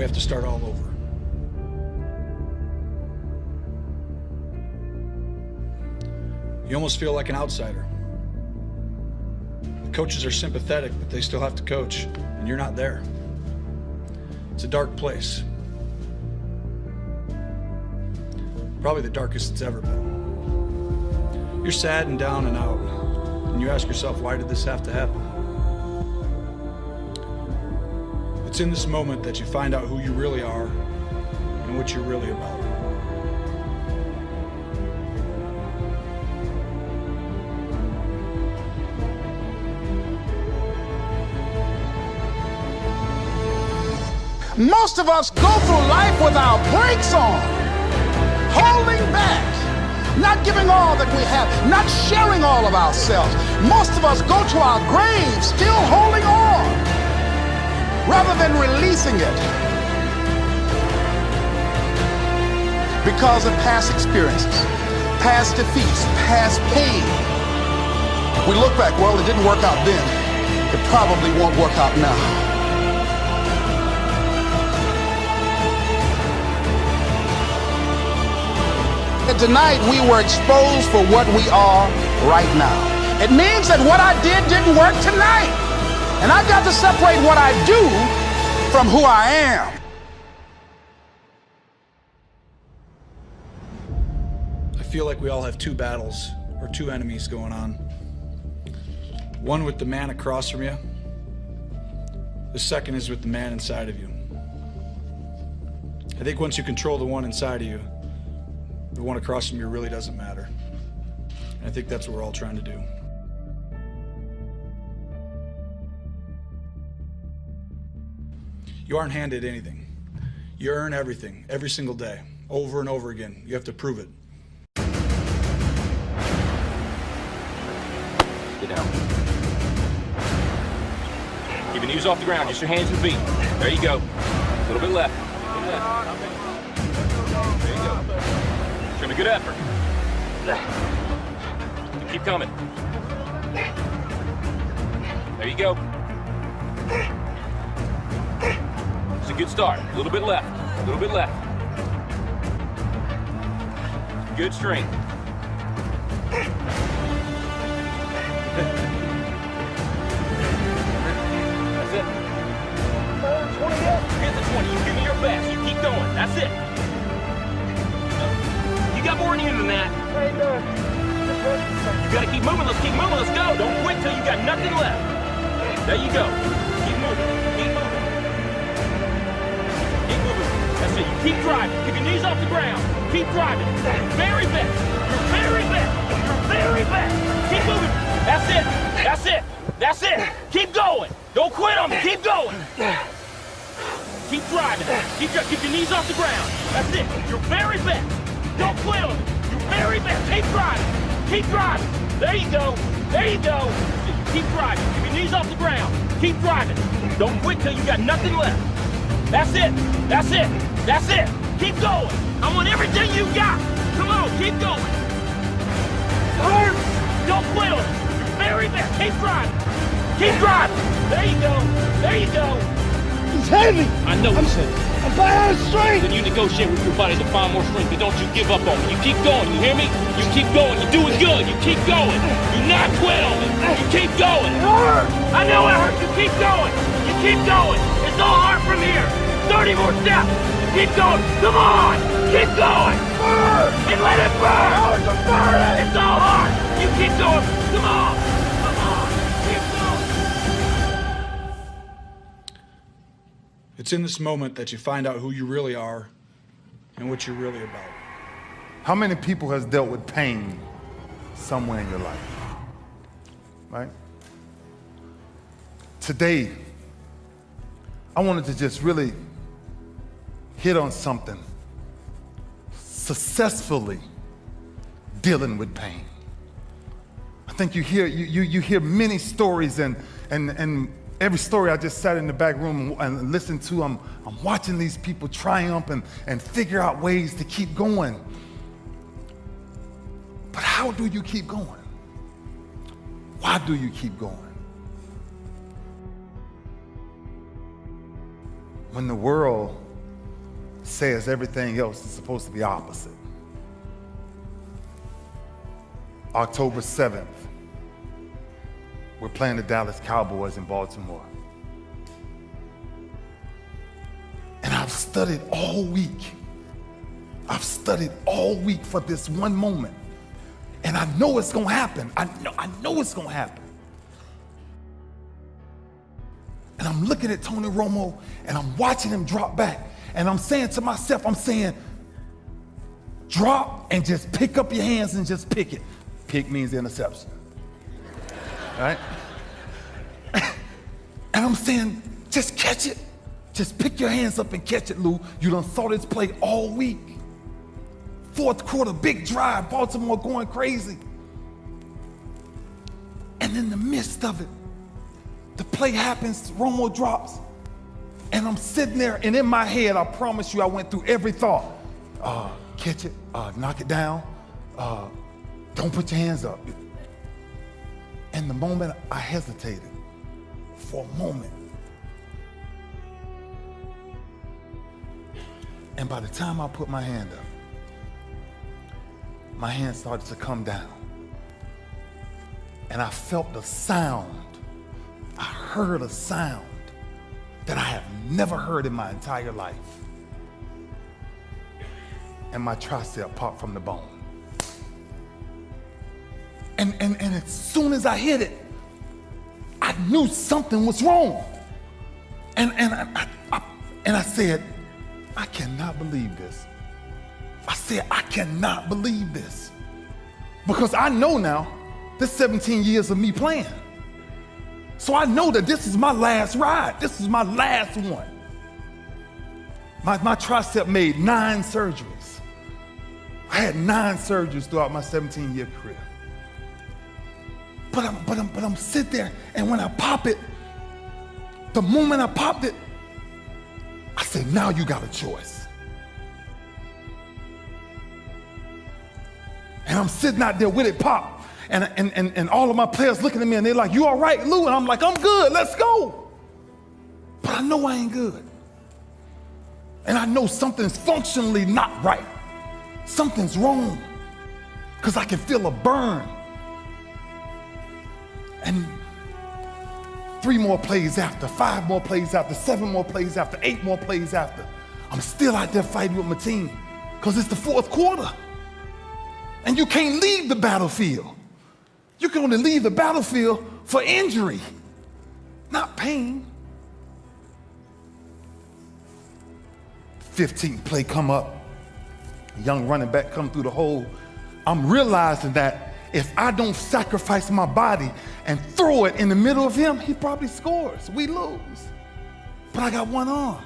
we have to start all over. You almost feel like an outsider. The coaches are sympathetic, but they still have to coach, and you're not there. It's a dark place. Probably the darkest it's ever been. You're sad and down and out, and you ask yourself, why did this have to happen? It's in this moment that you find out who you really are and what you're really about. Most of us go through life with our brakes on, holding back, not giving all that we have, not sharing all of ourselves. Most of us go to our graves still holding on, rather than releasing it because of past experiences, past defeats, past pain. We look back, well, it didn't work out then. It probably won't work out now. And tonight we were exposed for what we are right now. It means that what I didn't work tonight. And I've got to separate what I do from who I am. I feel like we all have two battles or two enemies going on. One with the man across from you. The second is with the man inside of you. I think once you control the one inside of you, the one across from you really doesn't matter. And I think that's what we're all trying to do. You aren't handed anything. You earn everything, every single day, over and over again. You have to prove it. Get down. Keep your knees off the ground, just your hands and feet. There you go. A little bit left. There you go. Show me good effort. Keep coming. There you go. It's a good start. A little bit left. A little bit left. Good strength. That's it. 20 up. Hit the 20. You give me your best. You keep going. That's it. You got more in you than that. You gotta keep moving. Let's keep moving. Let's go. Don't quit till you got nothing left. There you go. Keep moving. Keep moving. Keep moving. That's it. You keep driving. Keep your knees off the ground. Keep driving. Your very best. Your very best. Your very best. Keep moving. That's it. That's it. That's it. Keep going. Don't quit on me. Keep going. Keep driving. Keep your knees off the ground. That's it. Your very best. Don't quit on me. Your very best. Keep driving. Keep driving. There you go. There you go. Keep driving. Keep your knees off the ground. Keep driving. Don't quit till you got nothing left. That's it. That's it. That's it. Keep going. I want everything you got. Come on. Keep going. Don't quit on it. Your very best. Keep driving. Keep driving. There you go. There you go. It's heavy. I know it's heavy. I'm by out of strength. Then you negotiate with your body to find more strength, but don't you give up on me. You keep going, you hear me? You keep going, you're doing good, you keep going. Do not quit on me. You keep going. It hurts. I know it hurts, you keep going. You keep going. It's all hard from here. 30 more steps. Keep going. Come on. Keep going. Burn. And let it burn. Oh, it's a burn. It's all hard. You keep going. Come on. Come on. Keep going. It's in this moment that you find out who you really are and what you're really about. How many people has dealt with pain somewhere in your life? Right? Today, I wanted to just really hit on something. Successfully dealing with pain. I think you hear many stories, and every story I just sat in the back room and listened to. I'm watching these people triumph and figure out ways to keep going. But how do you keep going? Why do you keep going? When the world says everything else is supposed to be opposite. October 7th, we're playing the Dallas Cowboys in Baltimore. And I've studied all week. I've studied all week for this one moment. And I know it's gonna happen. I know it's gonna happen. And I'm looking at Tony Romo and I'm watching him drop back. And I'm saying to myself, drop and just pick up your hands and just pick it. Pick means interception. All right? And I'm saying, just catch it. Just pick your hands up and catch it, Lou. You done saw this play all week. Fourth quarter, big drive, Baltimore going crazy. And in the midst of it, the play happens, Romo drops, and I'm sitting there, and in my head, I promise you, I went through every thought. Catch it, knock it down, don't put your hands up. And the moment I hesitated, for a moment, and by the time I put my hand up, my hand started to come down. And I felt the sound. I heard a sound that I have never heard in my entire life. And my tricep popped from the bone. And as soon as I hit it, I knew something was wrong. And I said, I cannot believe this. I said, I cannot believe this. Because I know now, this 17 years of me playing. So I know that this is my last ride. This is my last one. My tricep made 9 surgeries. I had 9 surgeries throughout my 17-year career. But I'm sitting there, and when I pop it, the moment I popped it, I said, now you got a choice. And I'm sitting out there with it pop. And all of my players looking at me and they're like, you all right, Lou? And I'm like, I'm good, let's go. But I know I ain't good. And I know something's functionally not right. Something's wrong. Because I can feel a burn. And 3 more plays after, 5 more plays after, 7 more plays after, 8 more plays after, I'm still out there fighting with my team. Because it's the 4th quarter. And you can't leave the battlefield. You can only leave the battlefield for injury, not pain. 15th play come up, young running back come through the hole. I'm realizing that if I don't sacrifice my body and throw it in the middle of him, he probably scores. We lose. But I got one arm.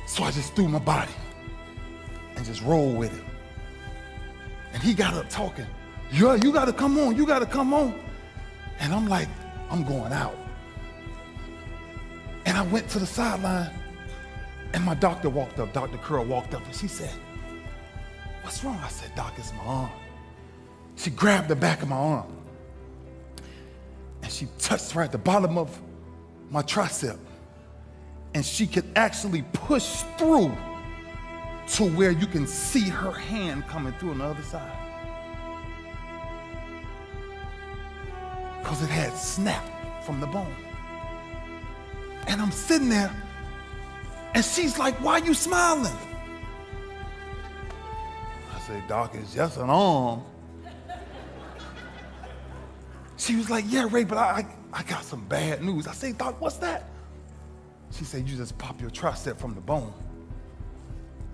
So I just threw my body and just roll with him. And he got up talking, yeah, you gotta come on, you gotta come on. And I'm like, I'm going out. And I went to the sideline and my doctor walked up, Dr. Curl walked up and she said, what's wrong? I said, Doc, it's my arm. She grabbed the back of my arm and she touched right at the bottom of my tricep. And she could actually push through to where you can see her hand coming through on the other side. Because it had snapped from the bone. And I'm sitting there, and she's like, why are you smiling? I said, Doc, it's just an arm. She was like, yeah, Ray, but I got some bad news. I said, Doc, what's that? She said, you just popped your tricep from the bone.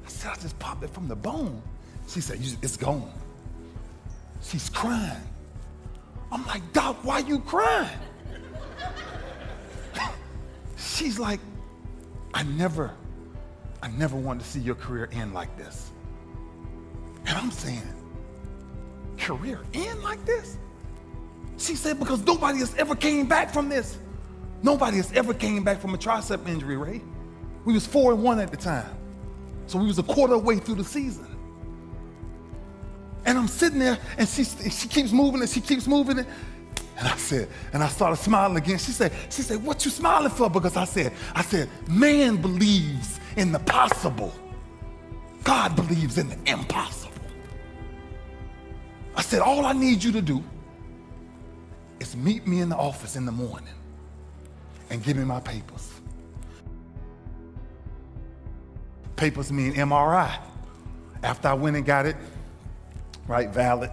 I said, I just popped it from the bone. She said, it's gone. She's crying. I'm like, Doc, why you crying? She's like, I never wanted to see your career end like this. And I'm saying, career end like this? She said, because nobody has ever came back from this. Nobody has ever came back from a tricep injury, Ray. We was 4-1 at the time. So we was a quarter way through the season. And I'm sitting there and she keeps moving and she keeps moving it. And I started smiling again. She said, what you smiling for? Because I said, man believes in the possible. God believes in the impossible. I said, all I need you to do is meet me in the office in the morning and give me my papers. Papers mean MRI. After I went and got it, right, valid,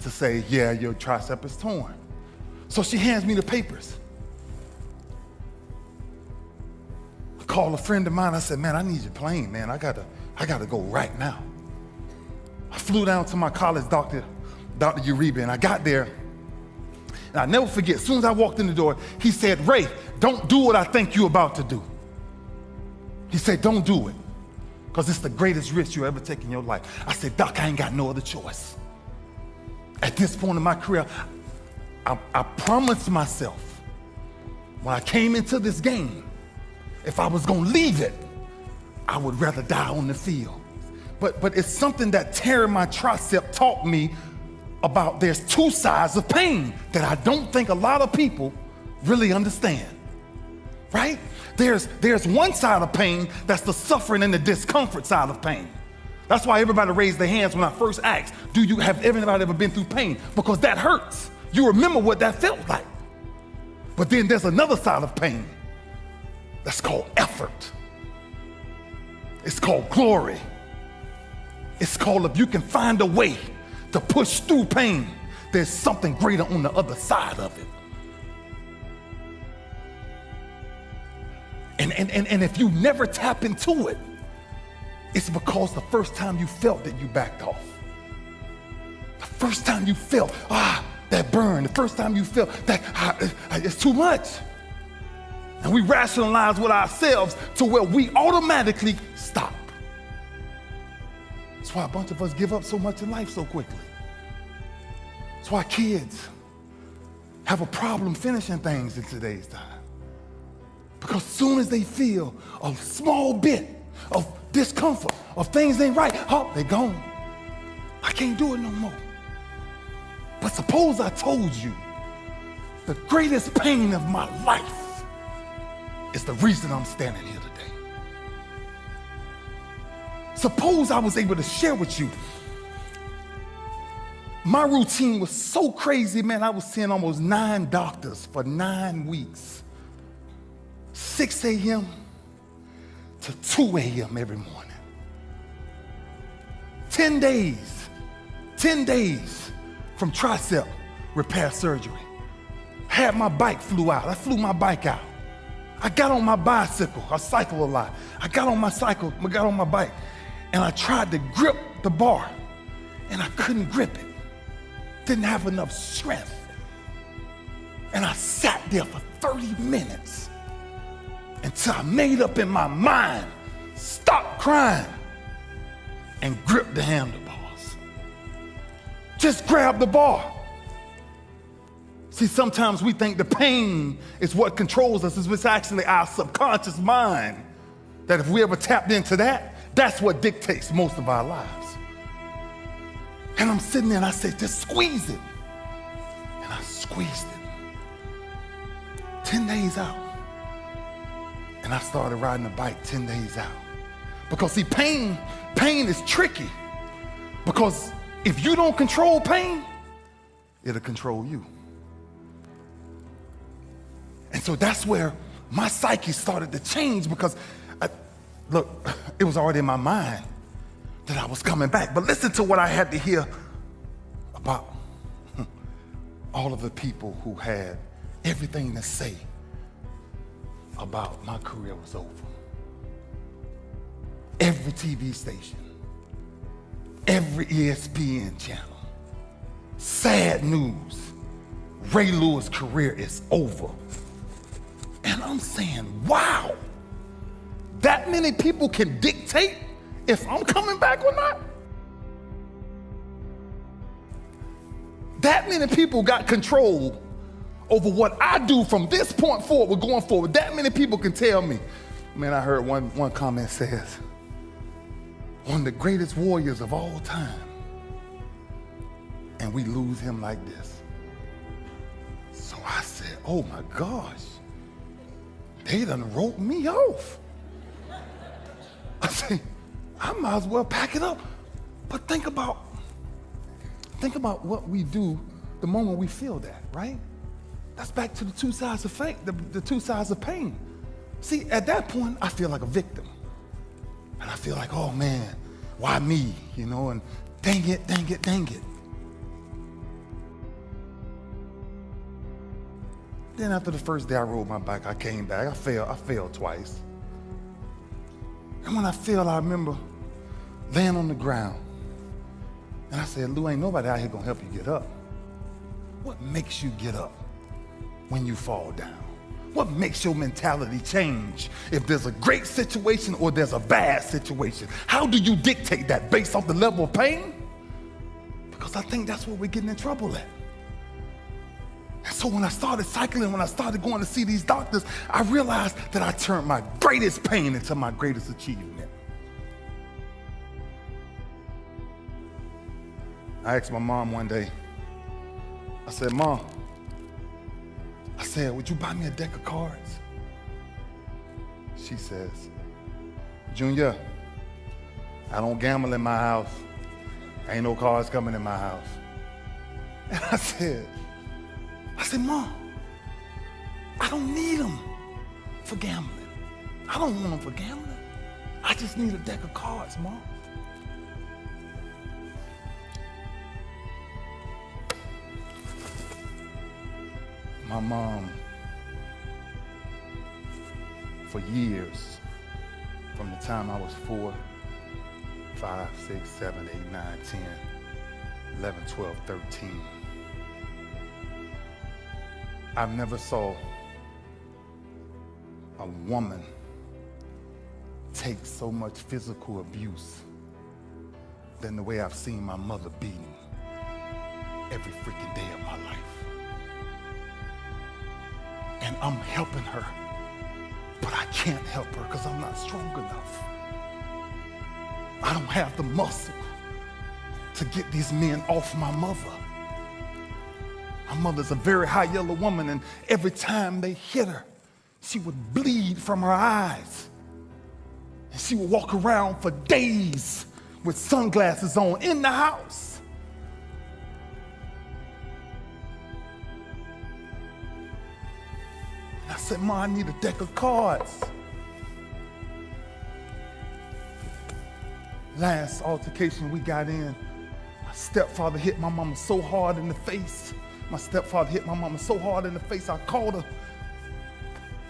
to say, yeah, your tricep is torn. So she hands me the papers. I called a friend of mine. I said, man, I need your plane, man. I gotta go right now. I flew down to my college doctor, Dr. Uribe, and I got there. And I'll never forget, as soon as I walked in the door, he said, Ray, don't do what I think you're about to do. He said, don't do it, because it's the greatest risk you ever take in your life. I said, Doc, I ain't got no other choice. At this point in my career, I promised myself when I came into this game, if I was gonna leave it, I would rather die on the field. But it's something that tearing my tricep taught me about there's two sides of pain that I don't think a lot of people really understand, right? There's one side of pain that's the suffering and the discomfort side of pain. That's why everybody raised their hands when I first asked, have everybody ever been through pain? Because that hurts. You remember what that felt like. But then there's another side of pain that's called effort. It's called glory. It's called, if you can find a way to push through pain, there's something greater on the other side of it. And if you never tap into it, it's because the first time you felt it, you backed off. The first time you felt, that burn, the first time you felt that it's too much. And we rationalize with ourselves to where we automatically stop. That's why a bunch of us give up so much in life so quickly. That's why kids have a problem finishing things in today's time. Because as soon as they feel a small bit of discomfort, of things ain't right, they're gone. I can't do it no more. But suppose I told you the greatest pain of my life is the reason I'm standing here today. Suppose I was able to share with you. My routine was so crazy, man. I was seeing almost 9 doctors for 9 weeks. 6 a.m. to 2 a.m. every morning. 10 days from tricep repair surgery. Had my bike flew out. I flew my bike out. I got on my bicycle. I cycle a lot. I got on my bike, and I tried to grip the bar, and I couldn't grip it. Didn't have enough strength. And I sat there for 30 minutes until I made up in my mind, stop crying, and grip the handlebars. Just grab the bar. See, sometimes we think the pain is what controls us. It's actually our subconscious mind that if we ever tapped into that, that's what dictates most of our lives. And I'm sitting there and I said, just squeeze it. And I squeezed it. 10 days out. And I started riding a bike 10 days out. Because see, pain is tricky. Because if you don't control pain, it'll control you. And so that's where my psyche started to change, because look, it was already in my mind that I was coming back. But listen to what I had to hear about all of the people who had everything to say about my career was over. Every TV station, every ESPN channel, sad news, Ray Lewis' career is over. And I'm saying, wow, that many people can dictate if I'm coming back or not? That many people got control over what I do from this point forward, going forward. That many people can tell me. Man, I heard one comment says, one of the greatest warriors of all time, and we lose him like this. So I said, oh my gosh, they done wrote me off. I might as well pack it up. But think about what we do the moment we feel that, right? That's back to the two sides of fate, the two sides of pain. See, at that point, I feel like a victim. And I feel like, oh man, why me? You know, and dang it. Then after the first day I rode my bike, I came back. I failed twice. And when I failed, I remember laying on the ground. And I said, Lou, ain't nobody out here gonna help you get up. What makes you get up when you fall down? What makes your mentality change if there's a great situation or there's a bad situation? How do you dictate that based off the level of pain? Because I think that's where we're getting in trouble at. And so when I started cycling, when I started going to see these doctors, I realized that I turned my greatest pain into my greatest achievement. I asked my mom one day, I said, Mom, would you buy me a deck of cards? She says, Junior, I don't gamble in my house. Ain't no cards coming in my house. And I said, Mom, I don't need them for gambling. I don't want them for gambling. I just need a deck of cards, Mom. My mom, for years, from the time I was 4, 5, 6, 7, 8, 9, 10, 11, 12, 13, I've never saw a woman take so much physical abuse than the way I've seen my mother beaten every freaking day of my life. And I'm helping her, but I can't help her because I'm not strong enough. I don't have the muscle to get these men off my mother. My mother's a very high yellow woman, and every time they hit her, she would bleed from her eyes. And she would walk around for days with sunglasses on in the house. And I said, Ma, I need a deck of cards. Last altercation we got in, my stepfather hit my mama so hard in the face. I called her,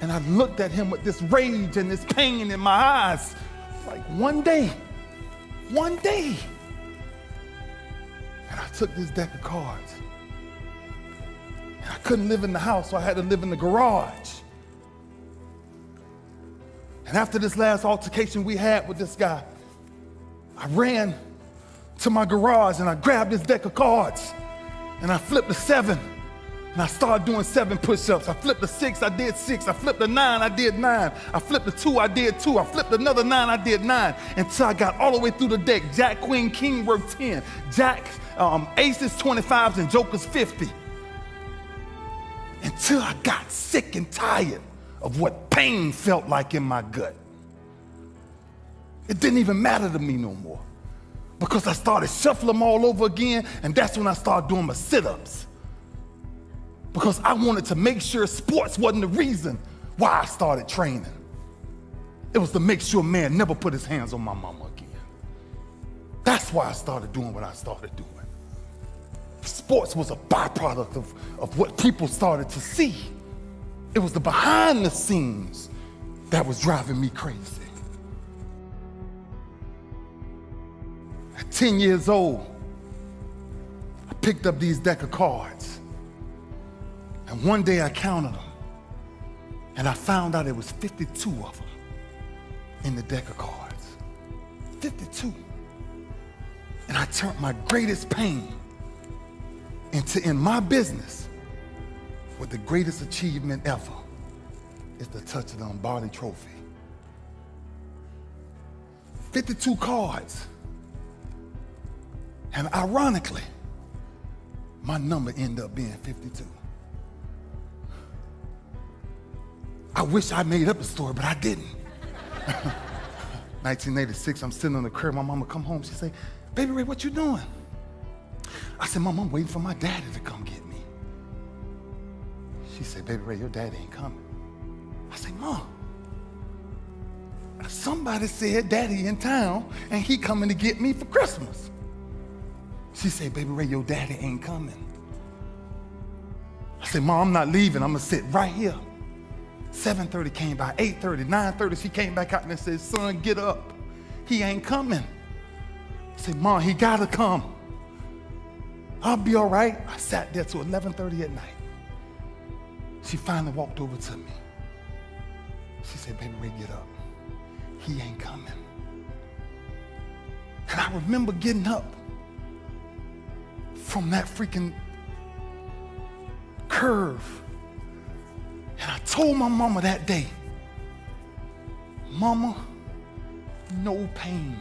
and I looked at him with this rage and this pain in my eyes. Like one day, and I took this deck of cards. And I couldn't live in the house, so I had to live in the garage. And after this last altercation we had with this guy, I ran to my garage and I grabbed this deck of cards. And I flipped a 7, and I started doing 7 push-ups. I flipped a 6, I did 6. I flipped a 9, I did 9. I flipped a 2, I did 2. I flipped another 9, I did 9. Until I got all the way through the deck. Jack, Queen, King worked 10. Jack, Aces 25s, and Jokers 50. Until I got sick and tired of what pain felt like in my gut. It didn't even matter to me no more. Because I started shuffling them all over again, and that's when I started doing my sit-ups. Because I wanted to make sure sports wasn't the reason why I started training. It was to make sure man never put his hands on my mama again. That's why I started doing what I started doing. Sports was a byproduct of what people started to see. It was the behind the scenes that was driving me crazy. At 10 years old, I picked up these deck of cards. And one day I counted them. And I found out there was 52 of them in the deck of cards. 52. And I turned my greatest pain into, in my business, what the greatest achievement ever is to touch the Lombardi trophy. 52 cards. And ironically, my number ended up being 52. I wish I made up the story, but I didn't. 1986, I'm sitting on the curb. My mama come home. She say, "Baby Ray, what you doing?" I said, "Mom, I'm waiting for my daddy to come get me." She said, "Baby Ray, your daddy ain't coming." I said, "Mom, somebody said daddy in town and he coming to get me for Christmas." She said, "Baby Ray, your daddy ain't coming." I said, "Mom, I'm not leaving. I'm gonna sit right here." 7:30 came by, 8:30, 9:30, she came back out and said, "Son, get up. He ain't coming." I said, "Mom, he gotta come. I'll be all right." I sat there till 11:30 at night. She finally walked over to me. She said, "Baby Ray, get up. He ain't coming." And I remember getting up from that freaking curve. And I told my mama that day, "Mama, no pain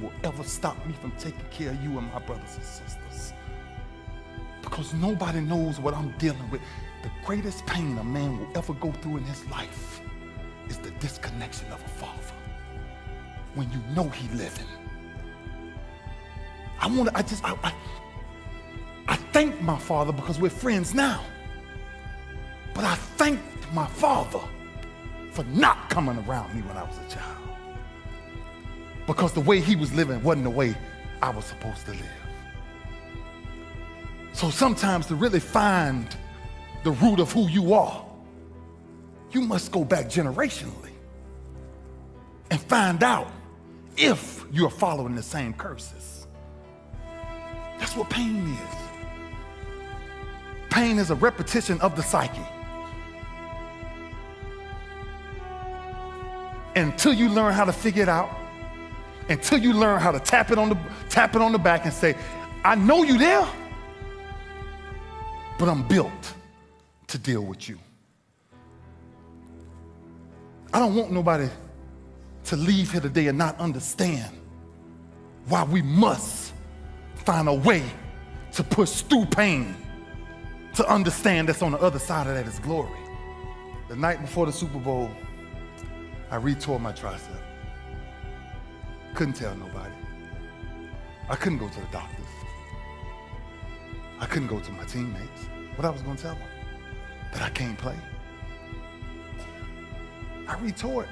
will ever stop me from taking care of you and my brothers and sisters. Because nobody knows what I'm dealing with. The greatest pain a man will ever go through in his life is the disconnection of a father. When you know he living." I thank my father because we're friends now. But I thanked my father for not coming around me when I was a child. Because the way he was living wasn't the way I was supposed to live. So sometimes to really find the root of who you are, you must go back generationally and find out if you're following the same curses. That's what pain is. Pain is a repetition of the psyche. Until you learn how to figure it out, until you learn how to tap it on the back and say, "I know you there, but I'm built to deal with you." I don't want nobody to leave here today and not understand why we must find a way to push through pain to understand that's on the other side of that is glory. The night before the Super Bowl, I retore my tricep. Couldn't tell nobody. I couldn't go to the doctors. I couldn't go to my teammates. What I was gonna tell them? That I can't play. I retore it.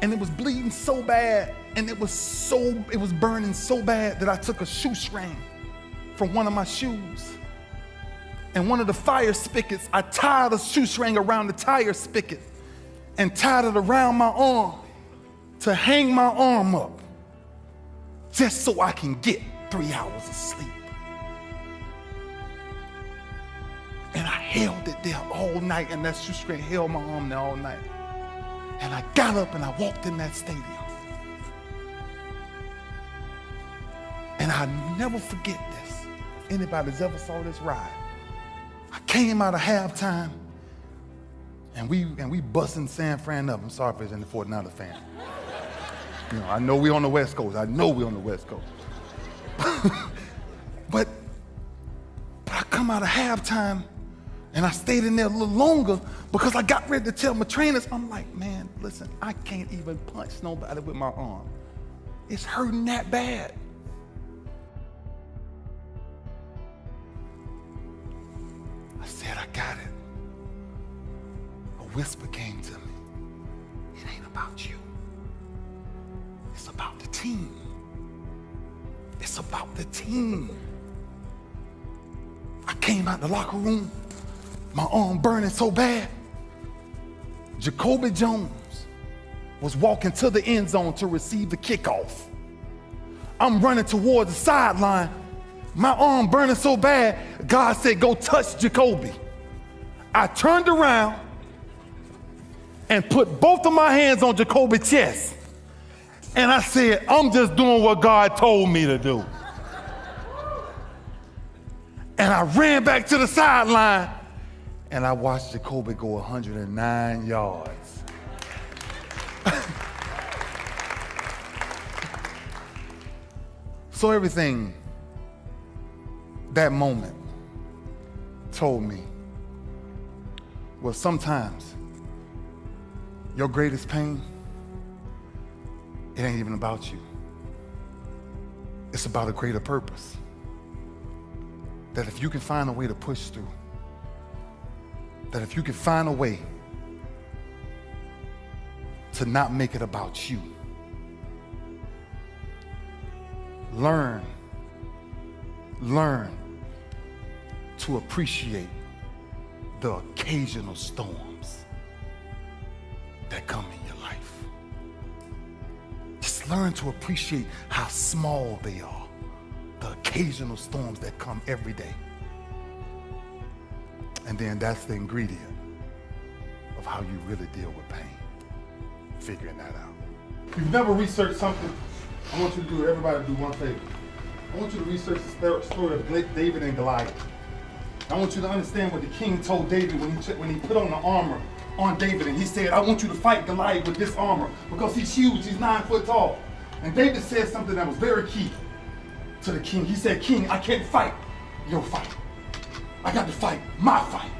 And it was bleeding so bad, and it was burning so bad that I took a shoestring from one of my shoes. And one of the fire spigots, I tied a shoestring around the tire spigot and tied it around my arm to hang my arm up just so I can get 3 hours of sleep. And I held it there all night, and that shoestring held my arm there all night. And I got up and I walked in that stadium. And I never forget this. If anybody's ever saw this ride, I came out of halftime and we busting San Fran up. I'm sorry if it's in the 49er fan. You know, I know we on the West Coast. But I come out of halftime and I stayed in there a little longer because I got ready to tell my trainers, I'm like, "Man, listen, I can't even punch nobody with my arm. It's hurting that bad." I said, "I got it." A whisper came to me. "It ain't about you. It's about the team. It's about the team." I came out the locker room, my arm burning so bad. Jacoby Jones was walking to the end zone to receive the kickoff. I'm running towards the sideline. My arm burning so bad, God said, "Go touch Jacoby." I turned around and put both of my hands on Jacoby's chest. And I said, "I'm just doing what God told me to do." And I ran back to the sideline and I watched Jacoby go 109 yards. So everything that moment told me, well, sometimes your greatest pain, it ain't even about you. It's about a greater purpose. That if you can find a way to push through, that if you can find a way to not make it about you, learn to appreciate the occasional storms that come in your life. Just learn to appreciate how small they are, the occasional storms that come every day. And then that's the ingredient of how you really deal with pain, figuring that out. If you've never researched something, I want you to do, everybody do one favor. I want you to research the story of David and Goliath. I want you to understand what the king told David when he put on the armor on David, and he said, I want you to fight Goliath with this armor because he's huge, he's 9 foot tall. And David said something that was very key to the king. He said, King, I can't fight your fight. I got to fight my fight.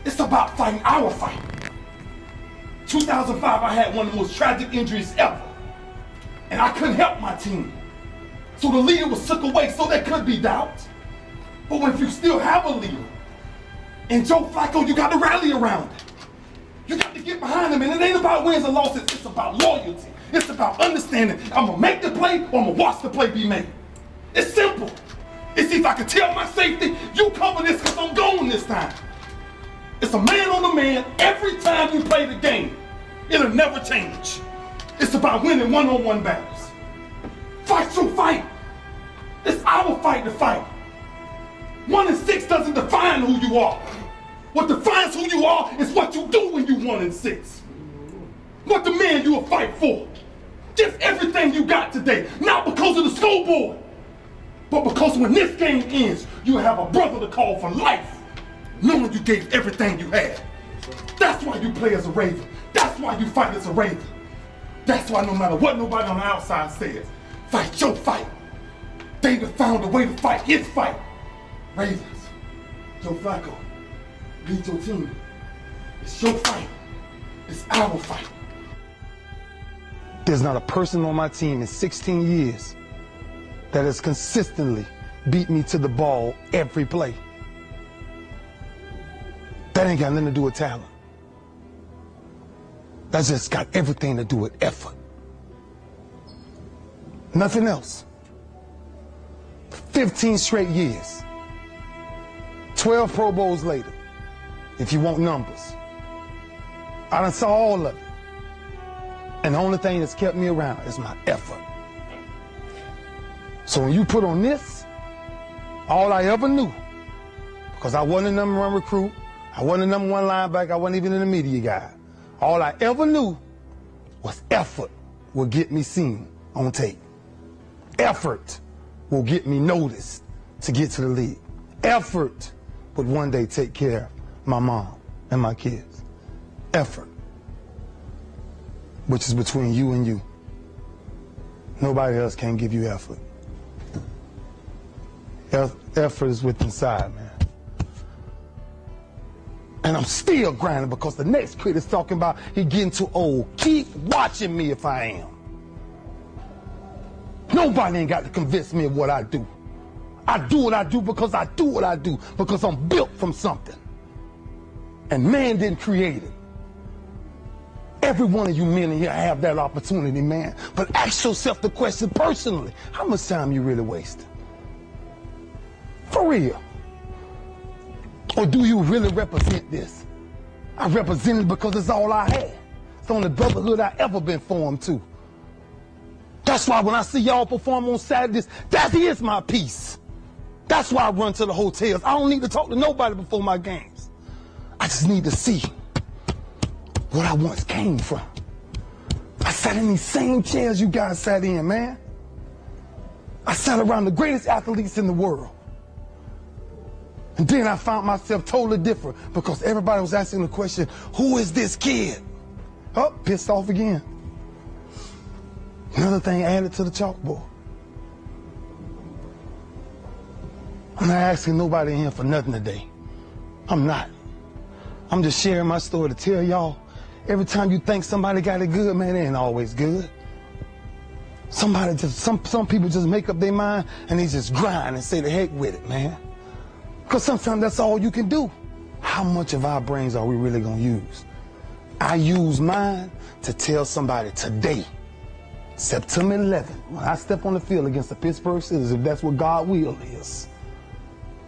It's about fighting our fight. 2005, I had one of the most tragic injuries ever. And I couldn't help my team. So the leader was took away, so there could be doubt. But when you still have a leader, and Joe Flacco, you got to rally around it. You got to get behind him, and it ain't about wins and losses, it's about loyalty. It's about understanding, I'm gonna make the play, or I'm gonna watch the play be made. It's simple. It's if I can tell my safety, you cover this because I'm going this time. It's a man on a man every time you play the game. It'll never change. It's about winning one-on-one battles. Fight your fight. It's our fight to fight. 1 and 6 doesn't define who you are. What defines who you are is what you do when you 1 and 6. What the man you will fight for. Just everything you got today. Not because of the scoreboard, but because when this game ends, you have a brother to call for life, knowing you gave everything you had. That's why you play as a Raven. That's why you fight as a Raven. That's why no matter what nobody on the outside says, fight your fight. David found a way to fight his fight. Ravens, Joe Flacco, lead your team. It's your fight. It's our fight. There's not a person on my team in 16 years that has consistently beat me to the ball every play. That ain't got nothing to do with talent. That's just got everything to do with effort. Nothing else. 15 straight years. 12 Pro Bowls later, if you want numbers. I done saw all of it. And the only thing that's kept me around is my effort. So when you put on this, all I ever knew, because I wasn't a number 1 recruit, I wasn't a number 1 linebacker, I wasn't even in the media guy. All I ever knew was effort will get me seen on tape. Effort will get me noticed to get to the league. Effort would one day take care of my mom and my kids. Effort, which is between you and you. Nobody else can give you effort. Effort is within inside, man. And I'm still grinding because the next kid is talking about he getting too old. Keep watching me if I am. Nobody ain't got to convince me of what I do. I do what I do because I do what I do, because I'm built from something. And man didn't create it. Every one of you men in here have that opportunity, man. But ask yourself the question personally, how much time you really wasting? For real. Or do you really represent this? I represent it because it's all I had. It's the only brotherhood I ever been formed to. That's why when I see y'all perform on Saturdays, that is my peace. That's why I run to the hotels. I don't need to talk to nobody before my games. I just need to see what I once came from. I sat in these same chairs you guys sat in, man. I sat around the greatest athletes in the world. And then I found myself totally different because everybody was asking the question, who is this kid? Oh, pissed off again. Another thing added to the chalkboard. I'm not asking nobody in here for nothing today. I'm not. I'm just sharing my story to tell y'all Every time you think somebody got it good, man, it ain't always good. Some people just make up their mind and they just grind and say the heck with it, man. Because sometimes that's all you can do. How much of our brains are we really gonna use? I use mine to tell somebody today, September 11th, when I step on the field against the Pittsburgh Steelers, if that's what God's will is,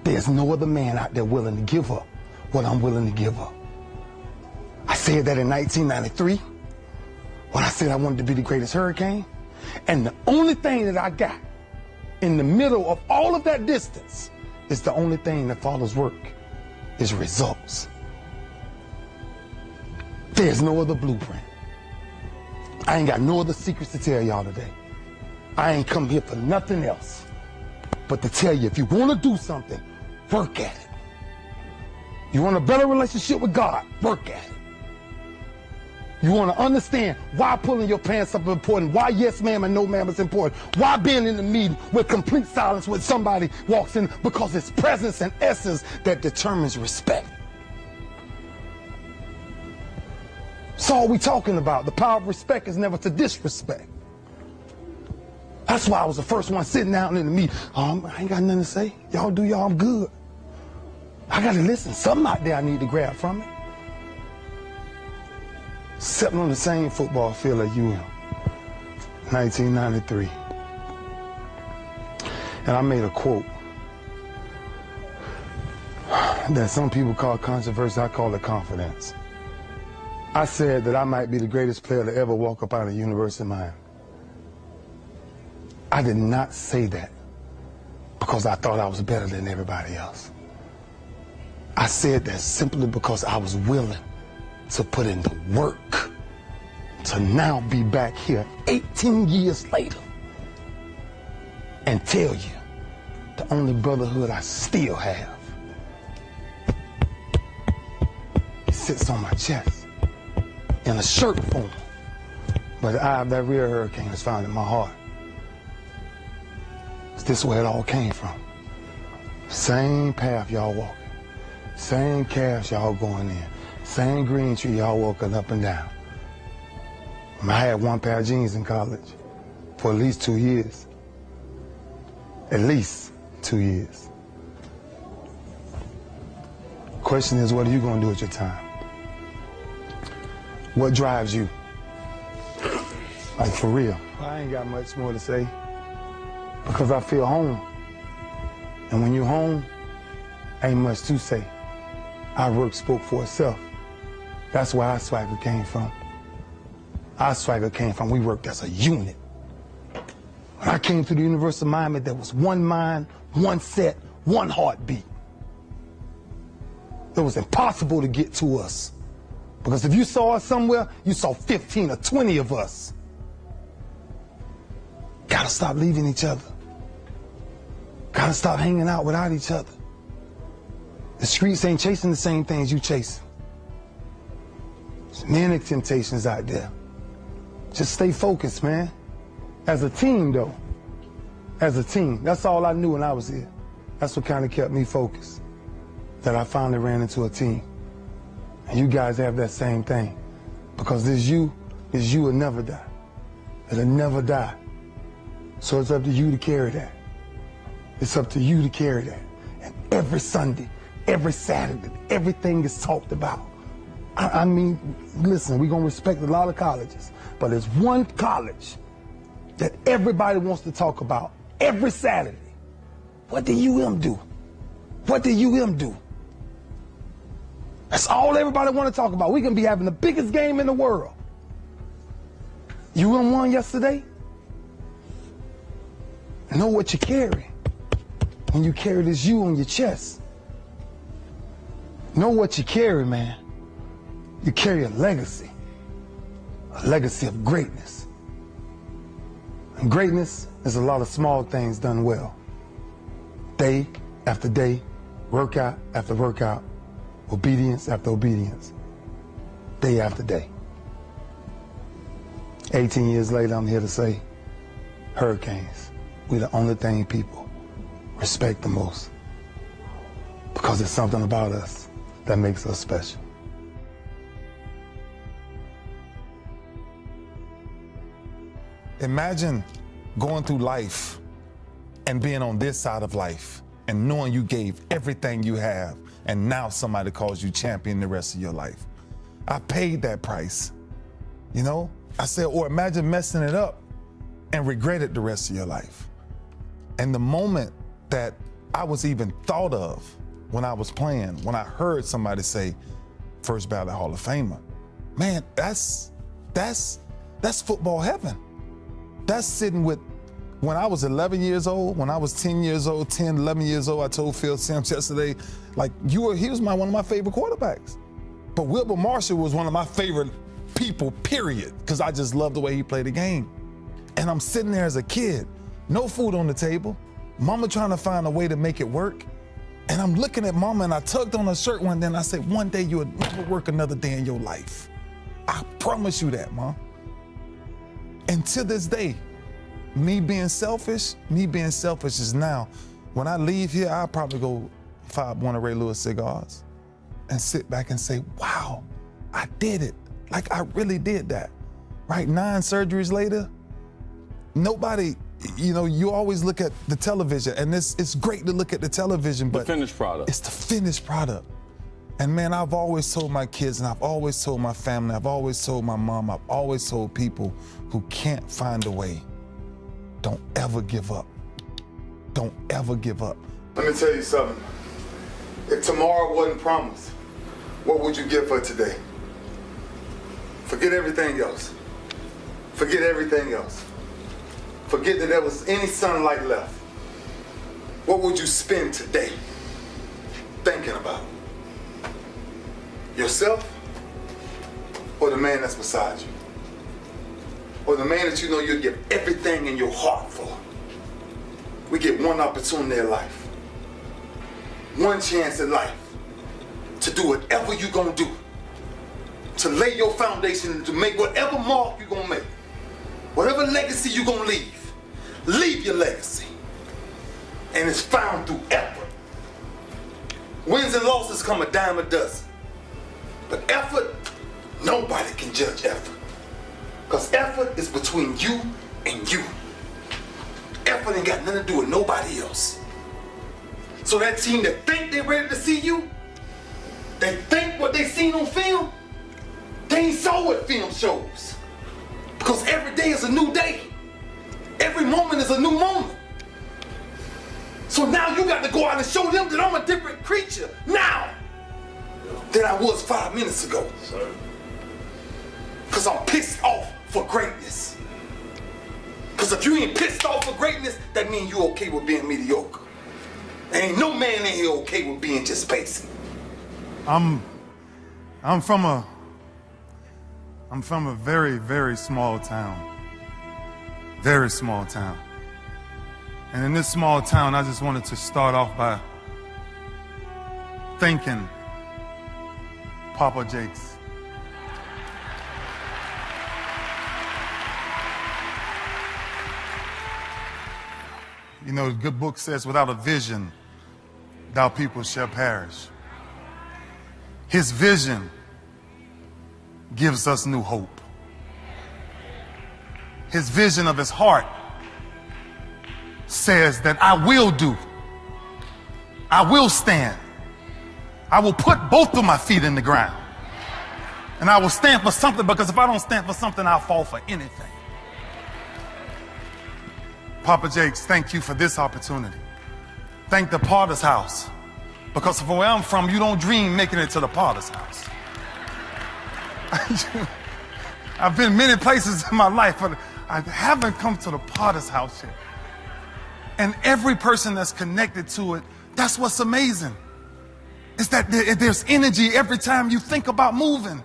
there's no other man out there willing to give up what I'm willing to give up. I said that in 1993, when I said I wanted to be the greatest Hurricane. And the only thing that I got in the middle of all of that distance is the only thing that follows work is results. There's no other blueprint. I ain't got no other secrets to tell y'all today. I ain't come here for nothing else but to tell you, if you want to do something, work at it. You want a better relationship with God, work at it. You want to understand why pulling your pants up is important, why yes ma'am and no ma'am is important, why being in the meeting with complete silence when somebody walks in, because it's presence and essence that determines respect. That's all we talking about. The power of respect is never to disrespect. That's why I was the first one sitting down in the meeting. I ain't got nothing to say. Y'all do y'all, I'm good. I got to listen. Something out there I need to grab from it. Stepping on the same football field as you am, 1993. And I made a quote that some people call controversy, I call it confidence. I said that I might be the greatest player to ever walk up out of the University of Miami. I did not say that because I thought I was better than everybody else. I said that simply because I was willing to put in the work to now be back here 18 years later and tell you the only brotherhood I still have. It sits on my chest in a shirt form, but the eye of that real hurricane is found in my heart. Is this where it all came from? Same path y'all walking, same calves y'all going in, same green tree y'all walking up and down. I had one pair of jeans in college for at least 2 years. At least 2 years. Question is, what are you going to do with your time? What drives you? Like, for real. I ain't got much more to say because I feel home. And when you're home, ain't much to say. Our work spoke for itself. That's where our swagger came from. Our swagger came from, we worked as a unit. When I came to the University of Miami, there was one mind, one set, one heartbeat. It was impossible to get to us. Because if you saw us somewhere, you saw 15 or 20 of us. Gotta stop leaving each other. Gotta stop hanging out without each other. The streets ain't chasing the same things you chasing. There's many temptations out there. Just stay focused, man. As a team, though. As a team. That's all I knew when I was here. That's what kind of kept me focused. That I finally ran into a team. And you guys have that same thing. Because this you will never die. It'll never die. So it's up to you to carry that. It's up to you to carry that. And every Sunday, every Saturday, everything is talked about. I mean, listen, we're going to respect a lot of colleges, but there's one college that everybody wants to talk about every Saturday. What did UM do? What did UM do? That's all everybody want to talk about. We can be having the biggest game in the world. UM won yesterday. Know what you carry when you carry this U on your chest. Know what you carry, man. You carry a legacy of greatness. And greatness is a lot of small things done well. Day after day, workout after workout, obedience after obedience, day after day. 18 years later, I'm here to say, Hurricanes, we're the only thing people respect the most. Because there's something about us that makes us special. Imagine going through life and being on this side of life and knowing you gave everything you have, and now somebody calls you champion the rest of your life. I paid that price, you know? I said, or imagine messing it up and regret it the rest of your life. And the moment that I was even thought of when I was playing, when I heard somebody say, first ballot Hall of Famer, man, that's football heaven. That's sitting with, when I was 11 years old, when I was 10 years old, 10, 11 years old, I told Phil Simms yesterday, like, he was one of my favorite quarterbacks. But Wilbur Marshall was one of my favorite people, period, because I just loved the way he played the game. And I'm sitting there as a kid, no food on the table, mama trying to find a way to make it work. And I'm looking at mama and I tugged on her shirt one day and I said, one day you'll never work another day in your life. I promise you that, Mom. And to this day, me being selfish is now, when I leave here, I'll probably go fire one of Ray Lewis cigars and sit back and say, wow, I did it. Like, I really did that, right? 9 surgeries later, nobody, you know, you always look at the television, and it's great to look at the television, but the finished product. It's the finished product. And man, I've always told my kids, and I've always told my family, I've always told my mom, I've always told people who can't find a way, don't ever give up. Don't ever give up. Let me tell you something. If tomorrow wasn't promised, what would you give for today? Forget everything else. Forget everything else. Forget that there was any sunlight left. What would you spend today thinking about? Yourself or the man that's beside you? Or the man that you know you'll give everything in your heart for? We get one opportunity in life, one chance in life to do whatever you're gonna do, to lay your foundation, to make whatever mark you're gonna make, whatever legacy you're gonna leave your legacy. And it's found through effort. Wins and losses come a dime a dozen. But effort, nobody can judge effort. Because effort is between you and you. Effort ain't got nothing to do with nobody else. So that team that think they're ready to see you, they think what they seen on film, they ain't saw what film shows. Because every day is a new day. Every moment is a new moment. So now you got to go out and show them that I'm a different creature now than I was 5 minutes ago. Because I'm pissed off for greatness. Because if you ain't pissed off for greatness, that means you okay with being mediocre. Ain't no man in here okay with being just basic. I'm from a very, very small town. Very small town. And in this small town, I just wanted to start off by thanking Papa Jakes. You know, the good book says, without a vision, thou people shall perish. His vision gives us new hope. His vision of his heart says that I will do, I will stand, I will put both of my feet in the ground, and I will stand for something, because if I don't stand for something, I'll fall for anything. Papa Jakes, thank you for this opportunity. Thank the Potter's House, because from where I'm from, you don't dream making it to the Potter's House. I've been many places in my life, but I haven't come to the Potter's House yet. And every person that's connected to it, that's what's amazing. Is that there's energy every time you think about moving.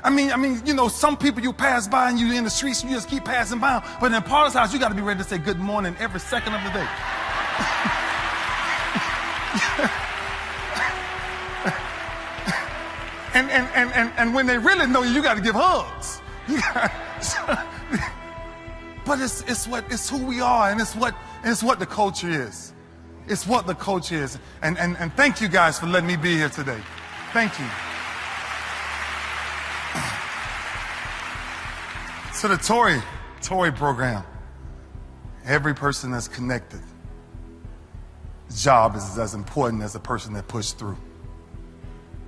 I mean, you know, some people you pass by and you're in the streets and you just keep passing by. But in the Potter's House, you got to be ready to say good morning every second of the day. And when they really know you, you got to give hugs. But it's who we are, and it's what the culture is. It's what the culture is. And thank you guys for letting me be here today. Thank you. So to Tori, Toy program. Every person that's connected, job is as important as the person that pushed through.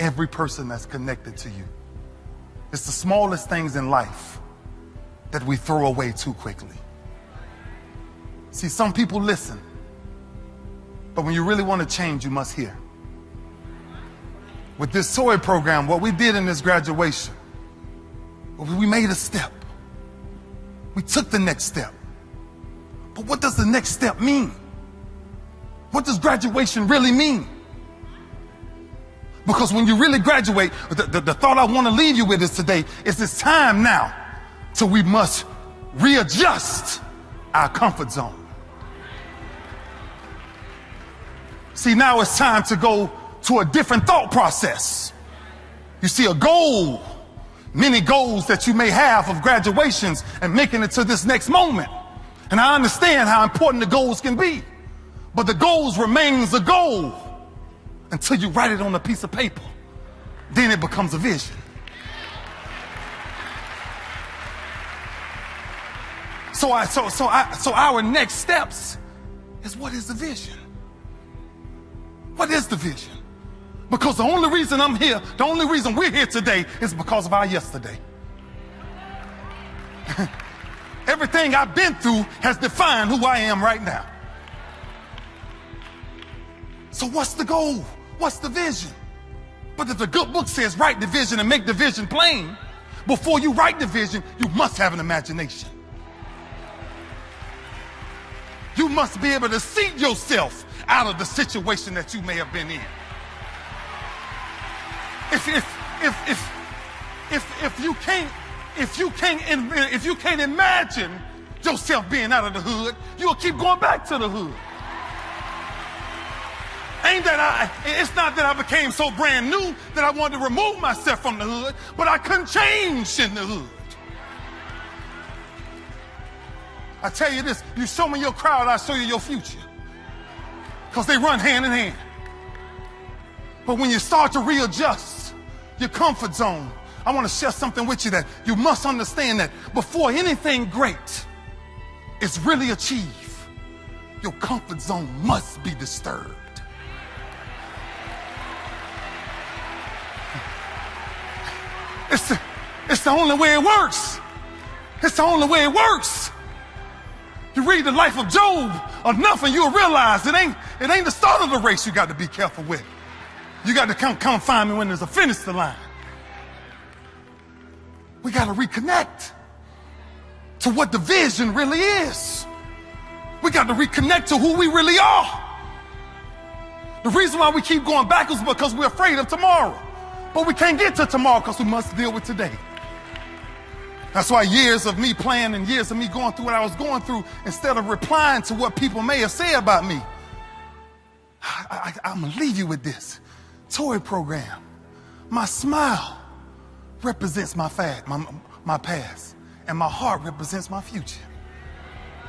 Every person that's connected to you. It's the smallest things in life that we throw away too quickly. See, some people listen, but when you really want to change, you must hear. With this toy program, what we did in this graduation, we made a step. We took the next step. But what does the next step mean? What does graduation really mean? Because when you really graduate, the thought I want to leave you with is today is it's time now till we must readjust our comfort zone. See, now it's time to go to a different thought process. You see, a goal, many goals that you may have of graduations and making it to this next moment. And I understand how important the goals can be, but the goals remains a goal until you write it on a piece of paper. Then it becomes a vision. So our next steps is, what is the vision? What is the vision? Because the only reason I'm here, the only reason we're here today is because of our yesterday. Everything I've been through has defined who I am right now. So what's the goal? What's the vision? But if the good book says write the vision and make the vision plain, before you write the vision, you must have an imagination. You must be able to see yourself out of the situation that you may have been in. If you can't imagine yourself being out of the hood, you'll keep going back to the hood. It's not that I became so brand new that I wanted to remove myself from the hood, but I couldn't change in the hood. I tell you this, you show me your crowd, I'll show you your future. Because they run hand in hand. But when you start to readjust your comfort zone, I want to share something with you that you must understand, that before anything great is really achieved, your comfort zone must be disturbed. It's the only way it works. It's the only way it works. You read the life of Job enough and you'll realize it ain't the start of the race you got to be careful with. You got to come find me when there's a finish line. We got to reconnect to what the vision really is. We got to reconnect to who we really are. The reason why we keep going backwards is because we're afraid of tomorrow. But we can't get to tomorrow because we must deal with today. That's why years of me playing and years of me going through what I was going through, instead of replying to what people may have said about me, I'm going to leave you with this. Toy program. My smile represents my past, and my heart represents my future.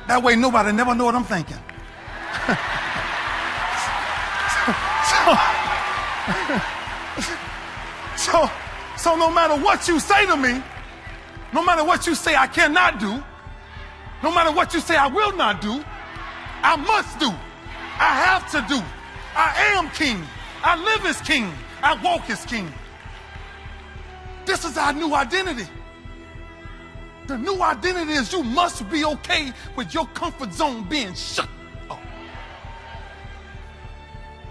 That way nobody never know what I'm thinking. So no matter what you say to me, no matter what you say I cannot do, no matter what you say I will not do, I must do. I have to do. I am king. I live as king. I walk as king. This is our new identity. The new identity is you must be okay with your comfort zone being shut up.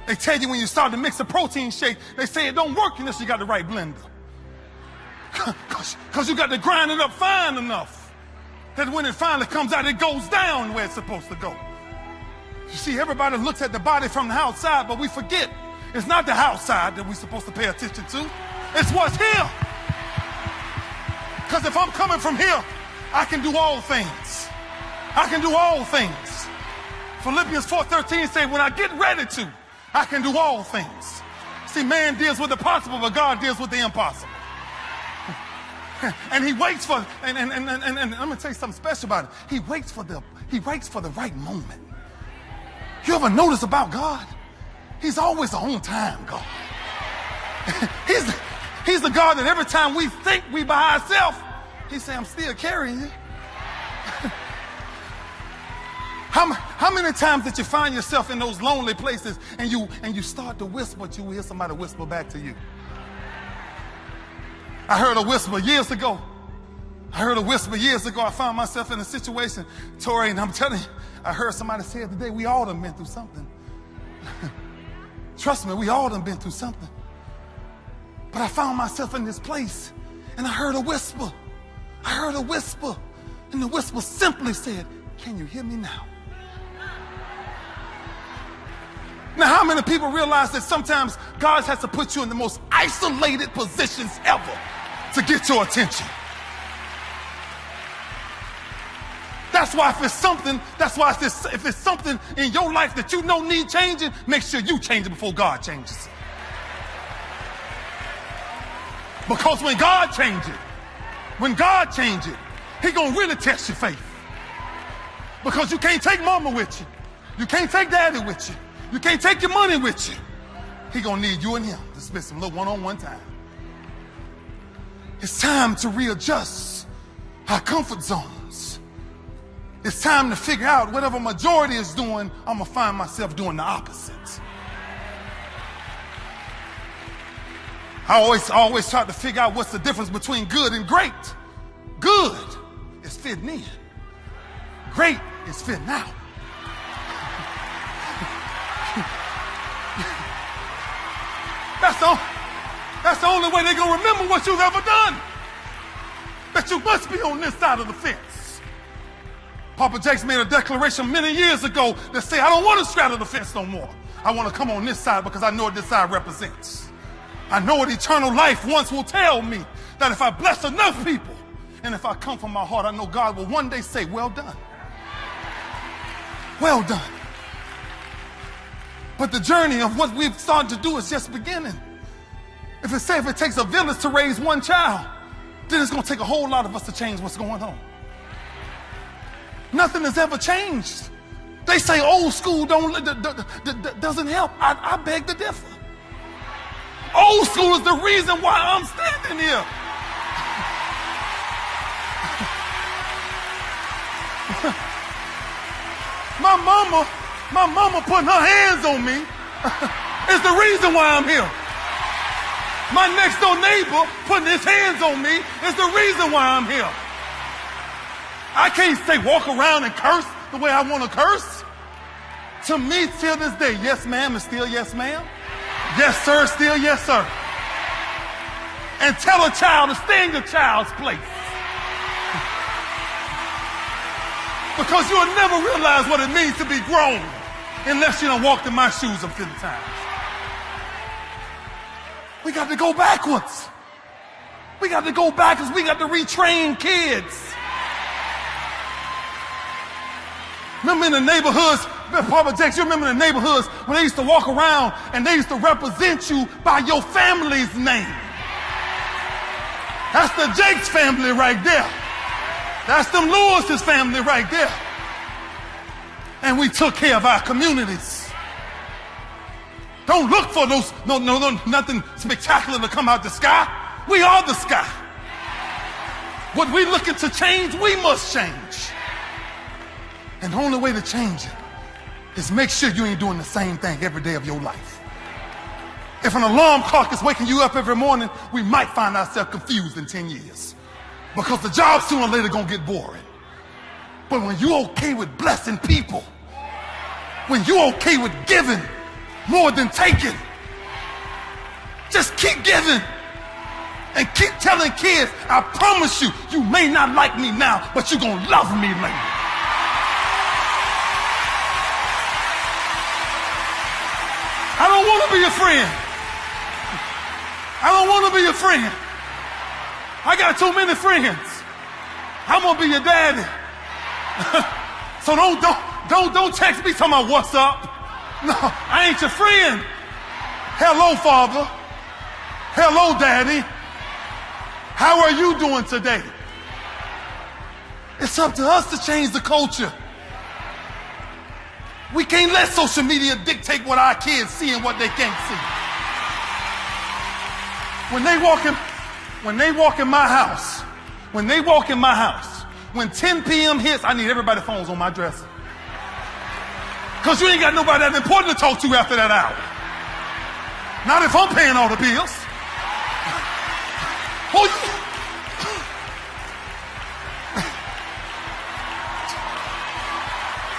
They tell you when you start to mix a protein shake, they say it don't work unless you got the right blender. Because you got to grind it up fine enough that when it finally comes out, it goes down where it's supposed to go. You see, everybody looks at the body from the outside, but we forget it's not the outside that we're supposed to pay attention to. It's what's here. Because if I'm coming from here, I can do all things. I can do all things. Philippians 4:13 says, when I get ready to, I can do all things. See, man deals with the possible, but God deals with the impossible. And he waits for, and I'm gonna tell you something special about it. He waits for the right moment. You ever notice about God? He's always an on-time God. He's the God that every time we think we by ourselves, he say, I'm still carrying you. How many times did you find yourself in those lonely places and you start to whisper, but you hear somebody whisper back to you? I heard a whisper years ago. I found myself in a situation, Tori, and I'm telling you, I heard somebody say it today, we all done been through something. Trust me, we all done been through something. But I found myself in this place, and I heard a whisper. And the whisper simply said, can you hear me now? Now, how many people realize that sometimes God has to put you in the most isolated positions ever to get your attention? That's why if it's something in your life that you know need changing, make sure you change it before God changes it. Because when God changes it, He gonna really test your faith. Because you can't take mama with you. You can't take daddy with you. You can't take your money with you. He gonna need you and him to spend some little one-on-one time. It's time to readjust our comfort zones. It's time to figure out whatever majority is doing, I'm gonna find myself doing the opposite. I always try to figure out what's the difference between good and great. Good is fitting in. Great is fitting out. That's the only way they're going to remember what you've ever done. That you must be on this side of the fence. Papa Jake's made a declaration many years ago that said, I don't want to straddle the fence no more. I want to come on this side because I know what this side represents. I know what eternal life once will tell me, that if I bless enough people and if I come from my heart, I know God will one day say, well done. Well done. But the journey of what we've started to do is just beginning. If it takes a village to raise one child, then it's going to take a whole lot of us to change what's going on. Nothing has ever changed. They say old school doesn't help. I beg to differ. Old school is the reason why I'm standing here. My mama putting her hands on me is the reason why I'm here. My next door neighbor putting his hands on me is the reason why I'm here. I can't say walk around and curse the way I want to curse. To me, till this day, yes ma'am is still yes ma'am. Yes sir is still yes sir. And tell a child to stay in your child's place. Because you'll never realize what it means to be grown unless you done walked in my shoes a few times. We got to go backwards. We got to go backwards. We got to retrain kids. Remember in the neighborhoods, Papa Jakes, you remember in the neighborhoods when they used to walk around and they used to represent you by your family's name. That's the Jakes family right there. That's them Lewis's family right there. And we took care of our communities. Don't look for those, nothing spectacular to come out the sky. We are the sky. What we looking to change, we must change. And the only way to change it is make sure you ain't doing the same thing every day of your life. If an alarm clock is waking you up every morning, we might find ourselves confused in 10 years. Because the job sooner or later gonna get boring. But when you're okay with blessing people, when you're okay with giving more than taking, just keep giving and keep telling kids, I promise you, you may not like me now, but you're gonna love me later. I don't want to be your friend. I don't want to be your friend. I got too many friends. I'm gonna be your daddy. So don't text me talking about what's up. No, I ain't your friend. Hello, Father. Hello, Daddy. How are you doing today? It's up to us to change the culture. We can't let social media dictate what our kids see and what they can't see. When they walk in my house, when 10 p.m. hits, I need everybody's phones on my dresser. Because you ain't got nobody that important to talk to after that hour. Not if I'm paying all the bills.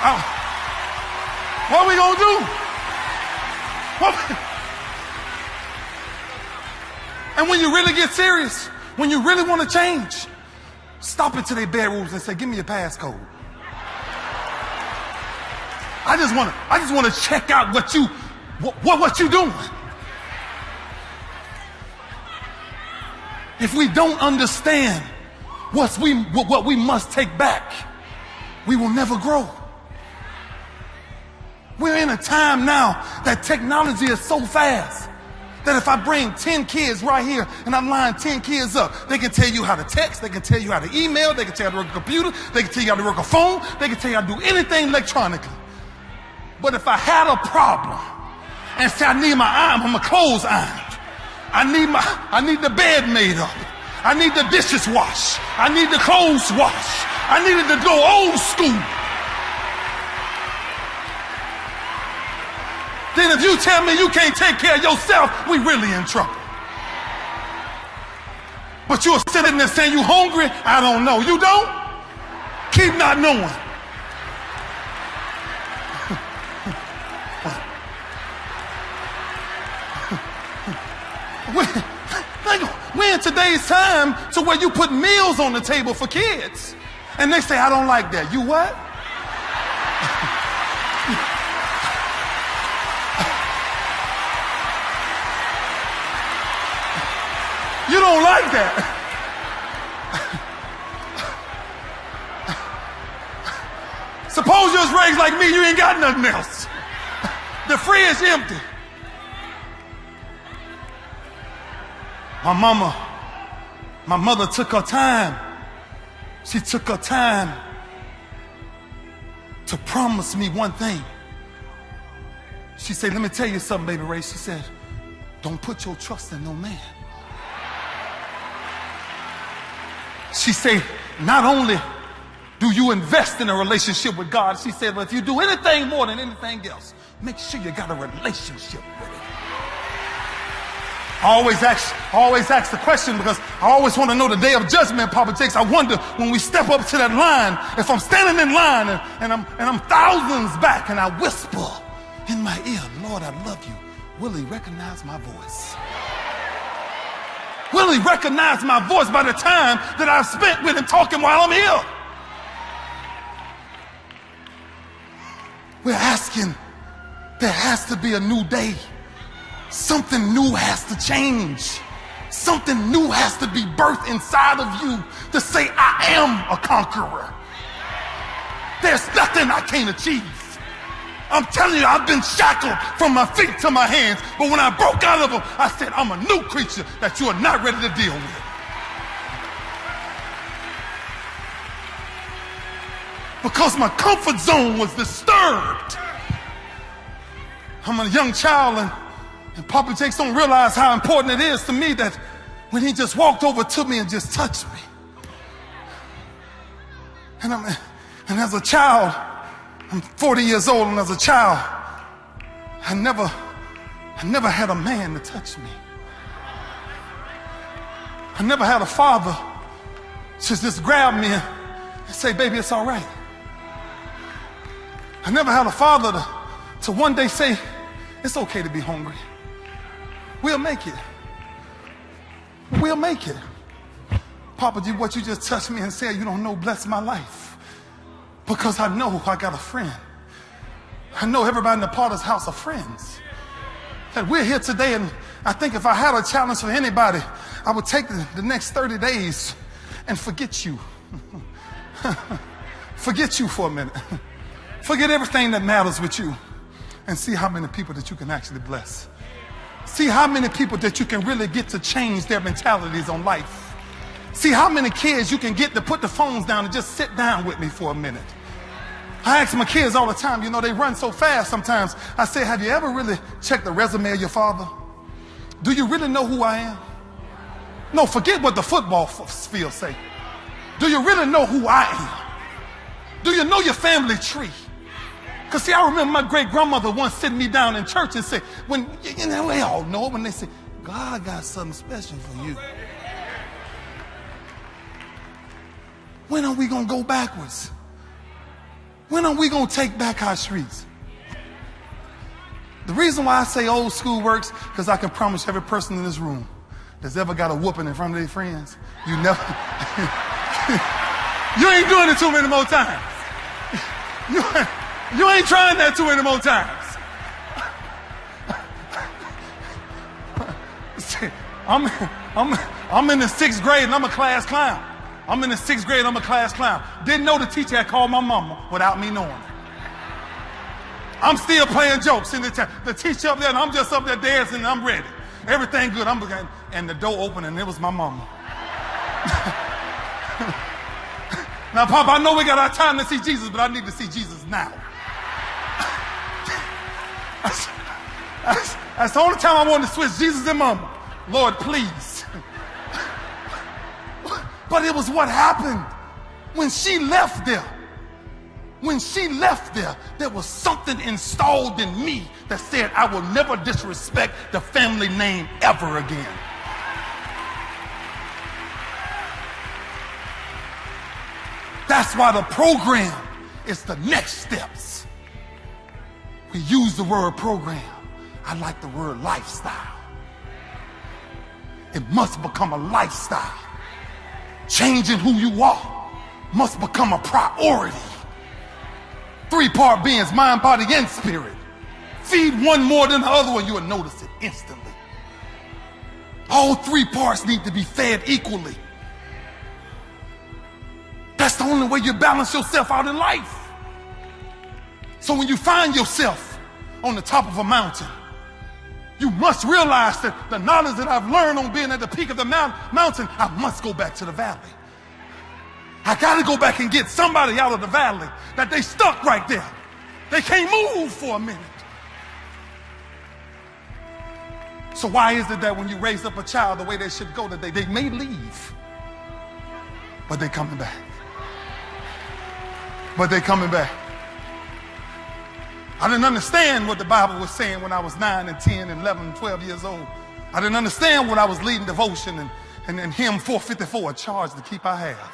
Oh, what we gonna do? And when you really get serious, when you really want to change, stop into their bedrooms and say, give me your passcode. I just want to check out what you doing. If we don't understand what we must take back, we will never grow. We're in a time now that technology is so fast that if I bring 10 kids right here and I line 10 kids up, they can tell you how to text, they can tell you how to email, they can tell you how to work a computer, they can tell you how to work a phone, they can tell you how to do anything electronically. But if I had a problem and say I need my clothes ironed, I need the bed made up, I need the dishes washed, I need the clothes washed, I needed to go old school. Then if you tell me you can't take care of yourself, we really in trouble. But you're sitting there saying you hungry? I don't know. You don't? Keep not knowing. We're in today's time to where you put meals on the table for kids. And they say, I don't like that. You what? You don't like that. Suppose you was raised like me, you ain't got nothing else. The fridge empty. My mother took her time. She took her time to promise me one thing. She said, let me tell you something, baby Ray. She said, don't put your trust in no man. She said, not only do you invest in a relationship with God, she said, but if you do anything more than anything else, make sure you got a relationship with Him. I always ask the question because I always want to know the day of judgment, Papa Jakes. I wonder when we step up to that line, if I'm standing in line and I'm thousands back and I whisper in my ear, Lord, I love you, will He recognize my voice? Will He recognize my voice by the time that I've spent with Him talking while I'm here? We're asking, there has to be a new day. Something new has to change. Something new has to be birthed inside of you to say, I am a conqueror. There's nothing I can't achieve. I'm telling you, I've been shackled from my feet to my hands, but when I broke out of them, I said, I'm a new creature that you are not ready to deal with. Because my comfort zone was disturbed. I'm a young child, and Papa Jakes don't realize how important it is to me that when he just walked over to me and just touched me. And as a child, I'm 40 years old, and as a child, I never had a man to touch me. I never had a father to just grab me and say, baby, it's all right. I never had a father to one day say, it's okay to be hungry. We'll make it. We'll make it. Papa, what you just touched me and said, you don't know, bless my life. Because I know I got a friend. I know everybody in the Potter's house are friends. That we're here today, and I think if I had a challenge for anybody, I would take the next 30 days and forget you. Forget you for a minute. Forget everything that matters with you and see how many people that you can actually bless. See how many people that you can really get to change their mentalities on life. See how many kids you can get to put the phones down and just sit down with me for a minute. I ask my kids all the time, you know, they run so fast sometimes. I say, have you ever really checked the resume of your father? Do you really know who I am? No, forget what the football field say. Do you really know who I am? Do you know your family tree? Because see, I remember my great grandmother once sitting me down in church and say, when, you know, we all know it when they say, God got something special for you. When are we going to go backwards? When are we going to take back our streets? The reason why I say old school works, because I can promise every person in this room that's ever got a whooping in front of their friends, you never, you ain't doing it too many more times. You ain't trying that too many more times. I'm in the 6th grade and I'm a class clown. I'm in the 6th grade, I'm a class clown. Didn't know the teacher had called my mama without me knowing. I'm still playing jokes in the teacher up there, and I'm just up there dancing, and I'm ready. Everything good. And the door opened, and it was my mama. Now, Papa, I know we got our time to see Jesus, but I need to see Jesus now. That's the only time I wanted to switch Jesus and Mama. Lord, please. But it was what happened when she left there. When she left there, there was something installed in me that said I will never disrespect the family name ever again. That's why the program is the next steps. We use the word program. I like the word lifestyle. It must become a lifestyle. Changing who you are must become a priority. 3-part beings, mind, body, and spirit. Feed one more than the other one, you will notice it instantly. All 3 parts need to be fed equally. That's the only way you balance yourself out in life. So when you find yourself on the top of a mountain, you must realize that the knowledge that I've learned on being at the peak of the mountain, I must go back to the valley. I got to go back and get somebody out of the valley that they stuck right there. They can't move for a minute. So why is it that when you raise up a child the way they should go, that they may leave, but they're coming back? But they're coming back. I didn't understand what the Bible was saying when I was 9 and 10 and 11 and 12 years old. I didn't understand when I was leading devotion and hymn 454, a charge to keep I have.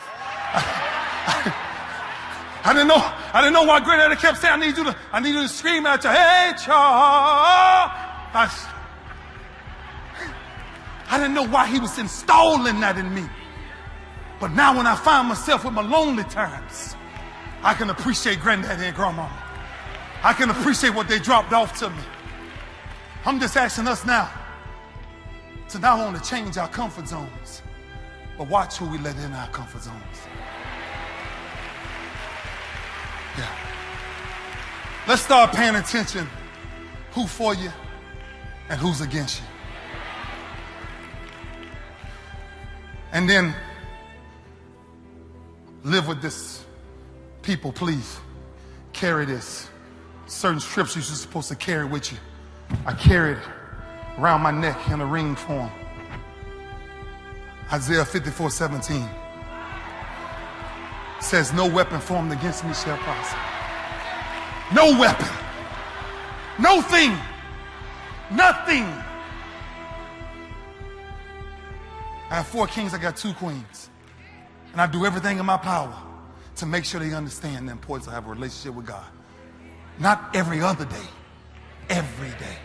I didn't know why Granddaddy kept saying, I need you to scream at you, hey, charge. I didn't know why he was installing that in me. But now when I find myself with my lonely times, I can appreciate Granddaddy and Grandmama. I can appreciate what they dropped off to me. I'm just asking us now to not only change our comfort zones, but watch who we let in our comfort zones. Yeah. Let's start paying attention who for you and who's against you. And then live with this. People, please carry this. Certain scriptures you're supposed to carry with you. I carry it around my neck in a ring form. Isaiah 54:17 says, no weapon formed against me shall prosper. No weapon. No thing. Nothing. I have 4 kings, I got 2 queens. And I do everything in my power to make sure they understand the importance of having a relationship with God. Not every other day, every day.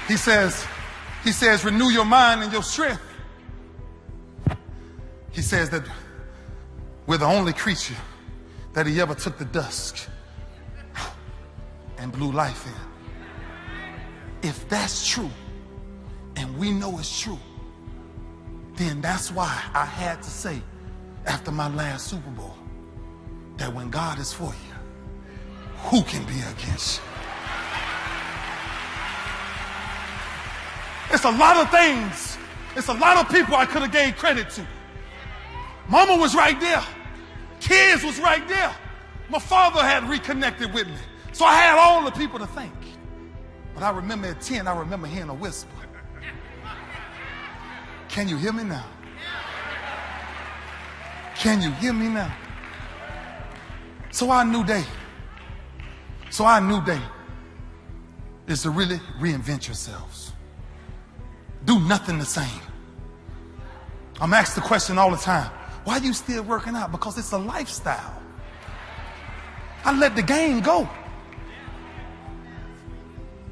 He says, renew your mind and your strength. He says that we're the only creature that he ever took the dust and blew life in. If that's true, and we know it's true, then that's why I had to say after my last Super Bowl that when God is for you, who can be against you? It's a lot of things. It's a lot of people I could have gave credit to. Mama was right there. Kids was right there. My father had reconnected with me. So I had all the people to thank. But I remember at 10, I remember hearing a whisper. Can you hear me now? Can you hear me now? So our new day is to really reinvent yourselves. Do nothing the same. I'm asked the question all the time, why are you still working out? Because it's a lifestyle. I let the game go,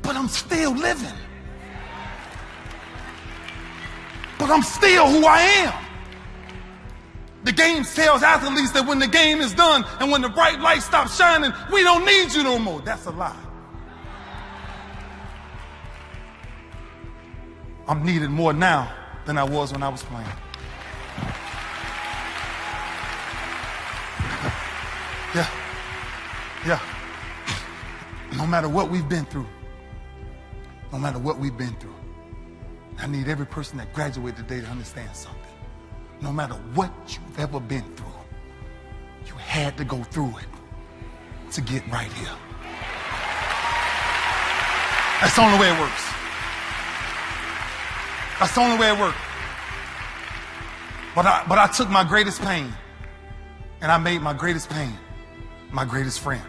but I'm still living. But I'm still who I am. The game tells athletes that when the game is done and when the bright light stops shining, we don't need you no more. That's a lie. I'm needed more now than I was when I was playing. Yeah. No matter what we've been through, I need every person that graduated today to understand something. No matter what you've ever been through, you had to go through it to get right here. That's the only way it works. That's the only way it works. But I took my greatest pain and I made my greatest pain my greatest friend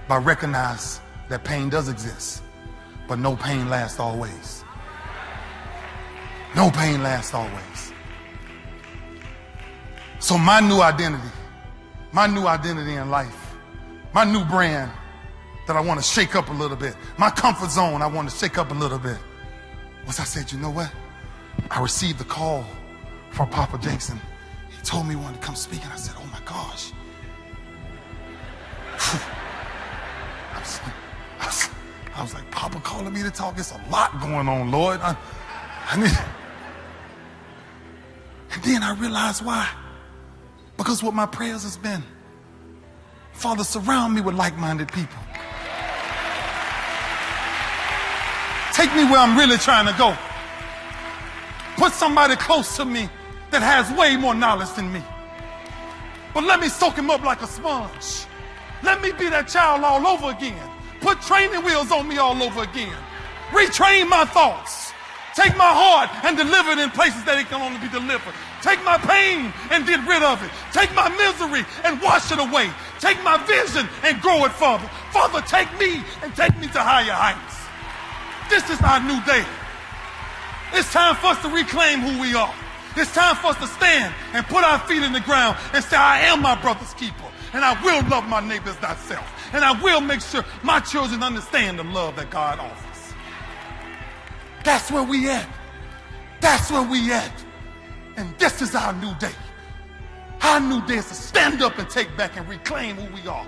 by recognizing that pain does exist, but no pain lasts always. No pain lasts always. So my new identity in life, my new brand that I want to shake up a little bit, my comfort zone I want to shake up a little bit, was I said, you know what? I received the call from Papa Jackson. He told me he wanted to come speak, and I said, oh my gosh. I was like, Papa calling me to talk, it's a lot going on, Lord. I need... And then I realized why. Because what my prayers has been, Father, surround me with like-minded people. Take me where I'm really trying to go. Put somebody close to me that has way more knowledge than me. But let me soak him up like a sponge. Let me be that child all over again. Put training wheels on me all over again. Retrain my thoughts. Take my heart and deliver it in places that it can only be delivered. Take my pain and get rid of it. Take my misery and wash it away. Take my vision and grow it further. Father, take me and take me to higher heights. This is our new day. It's time for us to reclaim who we are. It's time for us to stand and put our feet in the ground and say, I am my brother's keeper, and I will love my neighbors thyself, and I will make sure my children understand the love that God offers. That's where we at. That's where we at. And this is our new day. Our new day is to stand up and take back and reclaim who we are.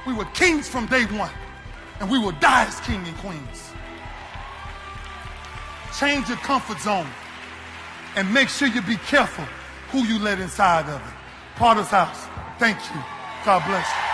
We were kings from day one, and we will die as king and queens. Change your comfort zone and make sure you be careful who you let inside of it. Potter's house, thank you. God bless you.